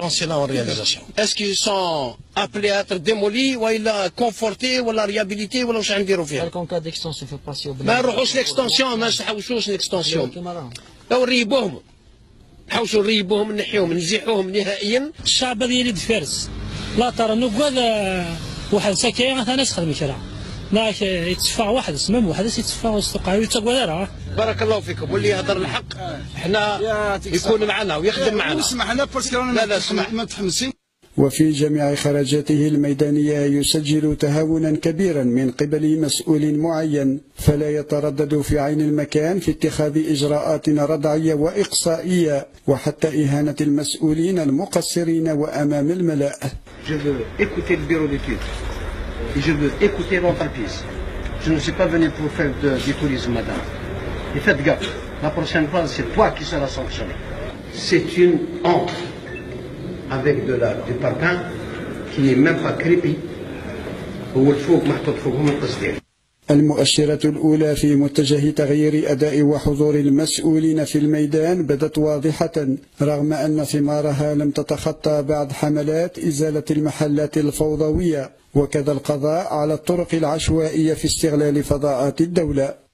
lancer en réalisation. Est-ce qu'ils sont appelés à être démolis ولا confortés ولا réhabilités ولا واش نديروا فيها؟ ما نروحوش ليكستونسيون، ما نحوسوش ليكستونسيون. لو نريبوهم نحوسوا نريبوهم نحيوهم نزيحوهم نهائيا. الشعب هذا يريد فارس لا ترى نقعد واحد ساكي انا نسخدم شرع لا يتصفى واحد اسمه واحد يتصفى ويستقع ويتقوا. بارك الله فيكم، واللي يهضر الحق احنا يكون معنا ويخدم معنا. لا متحمسين. وفي جميع خرجاته الميدانية يسجل تهاونا كبيرا من قبل مسؤول معين، فلا يتردد في عين المكان في اتخاذ إجراءات ردعية وإقصائية وحتى إهانة المسؤولين المقصرين وأمام الملأ. Je veux écouter le bureau d'études et je veux écouter l'entreprise. Je ne suis pas venu pour faire du tourisme, madame. Et faites gaffe, la prochaine fois, c'est toi qui seras sanctionné. C'est une honte. Avec du parpaing qui n'est même pas crépi. المؤشرات الأولى في متجه تغيير أداء وحضور المسؤولين في الميدان بدت واضحة، رغم أن ثمارها لم تتخطى بعد حملات إزالة المحلات الفوضوية وكذا القضاء على الطرق العشوائية في استغلال فضاءات الدولة.